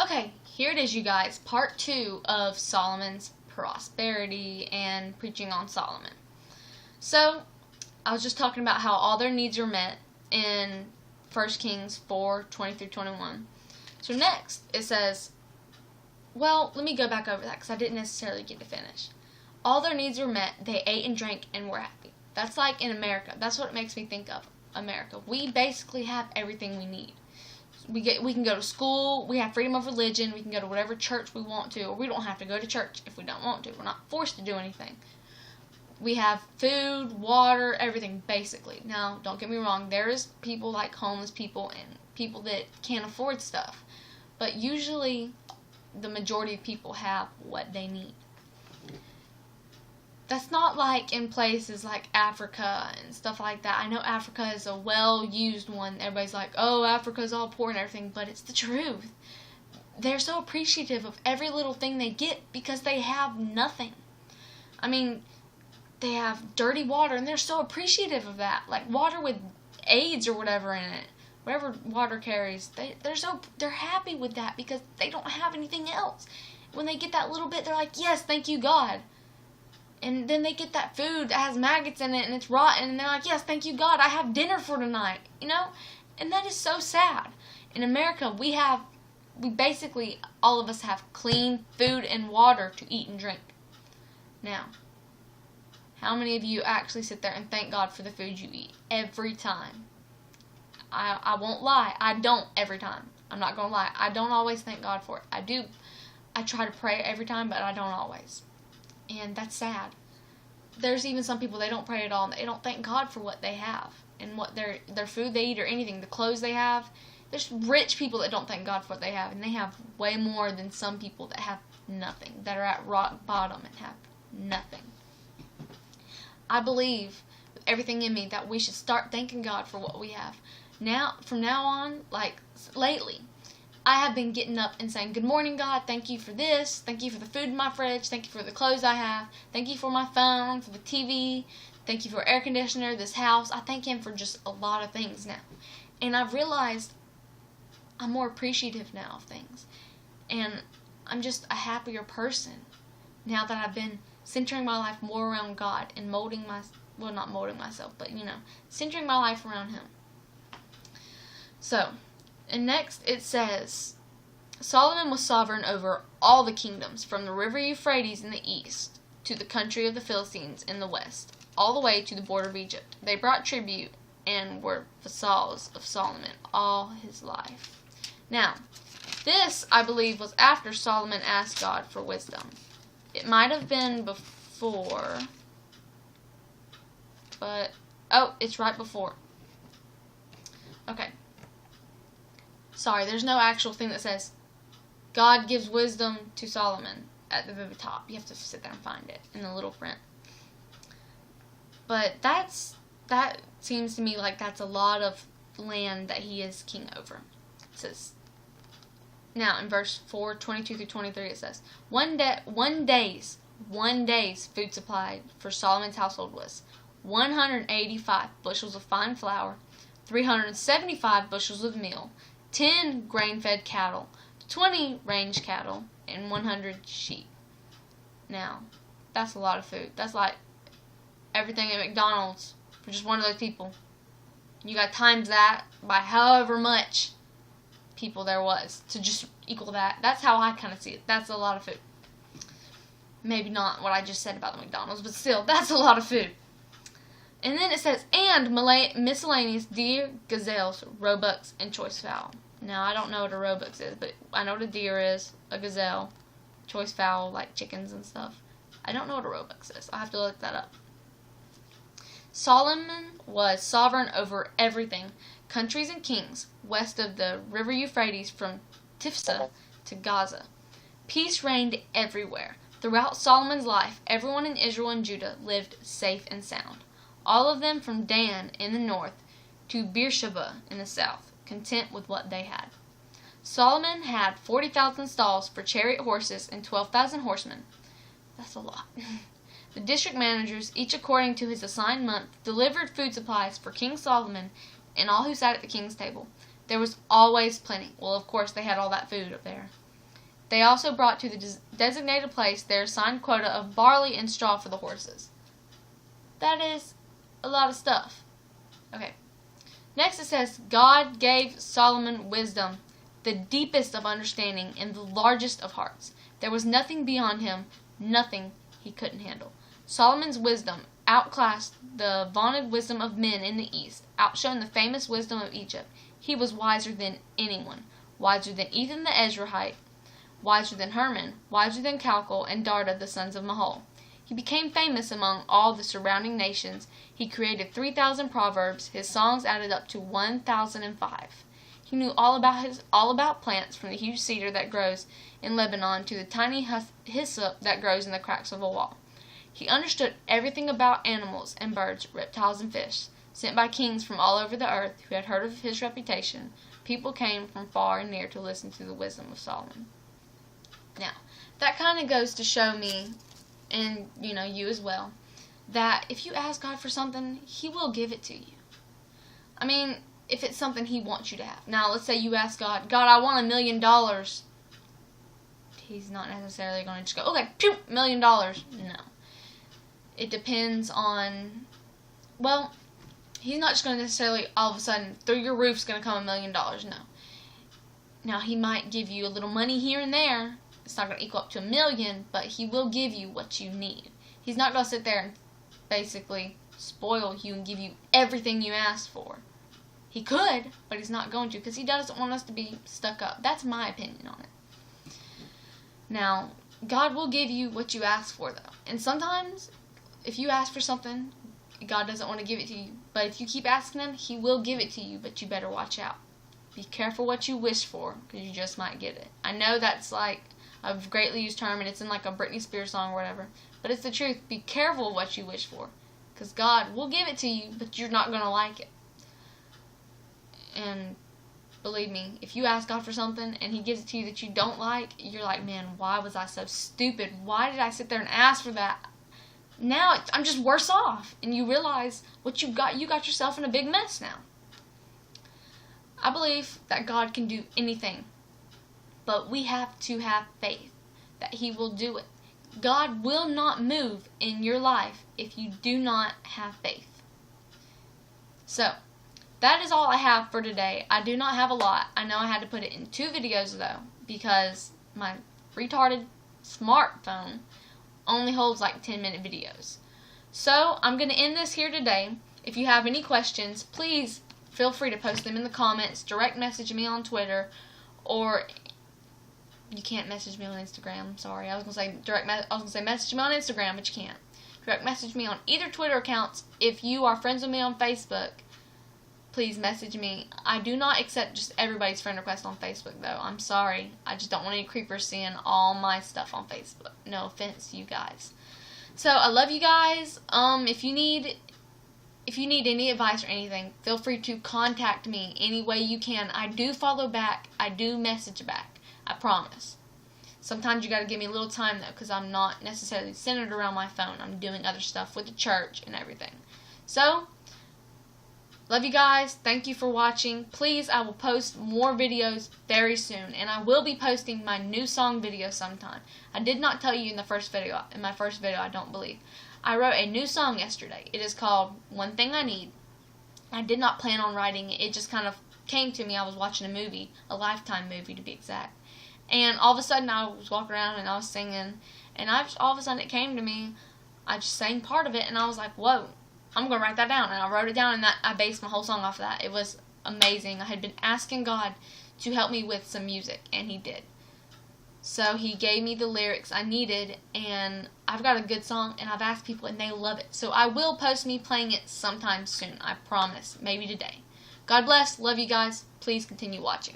Okay, here it is, you guys. Part 2 of Solomon's prosperity and preaching on Solomon. So, I was just talking about how all their needs are met in 1 Kings 4:20-21. So next, it says, well, let me go back over that because I didn't necessarily get to finish. All their needs were met, they ate and drank and were happy. That's like in America. That's what it makes me think of, America. We basically have everything we need. We can go to school, we have freedom of religion, we can go to whatever church we want to, or we don't have to go to church if we don't want to. We're not forced to do anything. We have food, water, everything, basically. Now, don't get me wrong, there's people like homeless people and people that can't afford stuff. But usually, the majority of people have what they need. That's not like in places like Africa and stuff like that. I know Africa is a well-used one. Everybody's like, oh, Africa's all poor and everything, but it's the truth. They're so appreciative of every little thing they get because they have nothing. I mean, they have dirty water, and they're so appreciative of that. Like water with AIDS or whatever in it. Whatever water carries, they're happy with that because they don't have anything else. When they get that little bit, they're like, yes, thank you, God. And then they get that food that has maggots in it and it's rotten, and they're like, yes, thank you, God, I have dinner for tonight, you know? And that is so sad. In America, we basically, all of us have clean food and water to eat and drink. Now, how many of you actually sit there and thank God for the food you eat every time? I won't lie, I don't every time. I'm not going to lie, I don't always thank God for it. I try to pray every time, but I don't always. And that's sad. There's even some people, they don't pray at all, and they don't thank God for what they have, and what their food they eat or anything, the clothes they have. There's rich people that don't thank God for what they have, and they have way more than some people that have nothing, that are at rock bottom and have nothing. I believe with everything in me that we should start thanking God for what we have. From now on, like lately, I have been getting up and saying, good morning, God, thank you for this, thank you for the food in my fridge, thank you for the clothes I have, thank you for my phone, for the TV, thank you for air conditioner, this house. I thank Him for just a lot of things now. And I've realized I'm more appreciative now of things. And I'm just a happier person now that I've been centering my life more around God and not molding myself, but, centering my life around Him. So, and next it says, Solomon was sovereign over all the kingdoms, from the river Euphrates in the east to the country of the Philistines in the west, all the way to the border of Egypt. They brought tribute and were vassals of Solomon all his life. Now, this, I believe, was after Solomon asked God for wisdom. It might have been before, but, it's right before. Okay. Sorry, there's no actual thing that says God gives wisdom to Solomon at the very top. You have to sit there and find it in the little print. But that seems to me like that's a lot of land that he is king over. It says, now in verse 4:22-23, it says, one day's food supply for Solomon's household was 185 bushels of fine flour, 375 bushels of meal, 10 grain-fed cattle, 20 range cattle, and 100 sheep. Now, that's a lot of food. That's like everything at McDonald's for just one of those people. You got times that by however much people there was to just equal that. That's how I kind of see it. That's a lot of food. Maybe not what I just said about the McDonald's, but still, that's a lot of food. And then it says, and miscellaneous deer, gazelles, roebucks, and choice fowl. Now, I don't know what a roebuck is, but I know what a deer is, a gazelle, choice fowl, like chickens and stuff. I don't know what a roebuck is. I'll have to look that up. Solomon was sovereign over everything, countries and kings, west of the river Euphrates from Tifsa to Gaza. Peace reigned everywhere. Throughout Solomon's life, everyone in Israel and Judah lived safe and sound. All of them from Dan in the north to Beersheba in the south, content with what they had. Solomon had 40,000 stalls for chariot horses and 12,000 horsemen. That's a lot. The district managers, each according to his assigned month, delivered food supplies for King Solomon and all who sat at the king's table. There was always plenty. Well, of course, they had all that food up there. They also brought to the designated place their assigned quota of barley and straw for the horses. That is a lot of stuff. Okay. Next it says, God gave Solomon wisdom, the deepest of understanding and the largest of hearts. There was nothing beyond him, nothing he couldn't handle. Solomon's wisdom outclassed the vaunted wisdom of men in the East, outshone the famous wisdom of Egypt. He was wiser than anyone, wiser than Ethan the Ezrahite, wiser than Herman, wiser than Calcol and Darda, the sons of Mahol. He became famous among all the surrounding nations. He created 3,000 proverbs. His songs added up to 1,005. He knew all about plants, from the huge cedar that grows in Lebanon to the tiny hyssop that grows in the cracks of a wall. He understood everything about animals and birds, reptiles and fish. Sent by kings from all over the earth who had heard of his reputation, people came from far and near to listen to the wisdom of Solomon. Now, that kind of goes to show me, and you as well, that if you ask God for something, He will give it to you. I mean, if it's something He wants you to have. Now, let's say you ask God, I want $1 million. He's not necessarily going to just go, okay, $1 million. No. It depends on, well, He's not just going to necessarily all of a sudden, through your roof's going to come $1 million. No. Now, He might give you a little money here and there. It's not going to equal up to $1 million, but He will give you what you need. He's not going to sit there and basically spoil you and give you everything you asked for. He could, but He's not going to, because He doesn't want us to be stuck up. That's my opinion on it. Now, God will give you what you ask for, though. And sometimes, if you ask for something, God doesn't want to give it to you. But if you keep asking Him, He will give it to you, but you better watch out. Be careful what you wish for, because you just might get it. I know that's like a greatly used term, and it's in like a Britney Spears song or whatever. But it's the truth. Be careful what you wish for, because God will give it to you, but you're not going to like it. And believe me, if you ask God for something and He gives it to you that you don't like, you're like, man, why was I so stupid? Why did I sit there and ask for that? Now I'm just worse off. And you realize what you got yourself in a big mess now. I believe that God can do anything, but we have to have faith that He will do it. God will not move in your life if you do not have faith. So, that is all I have for today. I do not have a lot. I know I had to put it in 2 videos, though, because my retarded smartphone only holds like 10-minute videos. So, I'm going to end this here today. If you have any questions, please feel free to post them in the comments, direct message me on Twitter, or you can't message me on Instagram. Sorry, I was going to say message me on Instagram, but you can't. Direct message me on either Twitter accounts. If you are friends with me on Facebook, please message me. I do not accept just everybody's friend request on Facebook, though. I'm sorry. I just don't want any creepers seeing all my stuff on Facebook. No offense, you guys. So, I love you guys. If you need any advice or anything, feel free to contact me any way you can. I do follow back. I do message back. I promise. Sometimes you got to give me a little time, though, because I'm not necessarily centered around my phone. I'm doing other stuff with the church and everything. So, love you guys. Thank you for watching. Please, I will post more videos very soon, and I will be posting my new song video sometime. I did not tell you in my first video, I don't believe. I wrote a new song yesterday. It is called One Thing I Need. I did not plan on writing it. It just kind of came to me. I was watching a movie, a Lifetime movie to be exact. And all of a sudden I was walking around and I was singing, and all of a sudden it came to me. I just sang part of it, and I was like, whoa, I'm going to write that down. And I wrote it down, and I based my whole song off of that. It was amazing. I had been asking God to help me with some music, and He did. So He gave me the lyrics I needed, and I've got a good song, and I've asked people, and they love it. So I will post me playing it sometime soon. I promise. Maybe today. God bless. Love you guys. Please continue watching.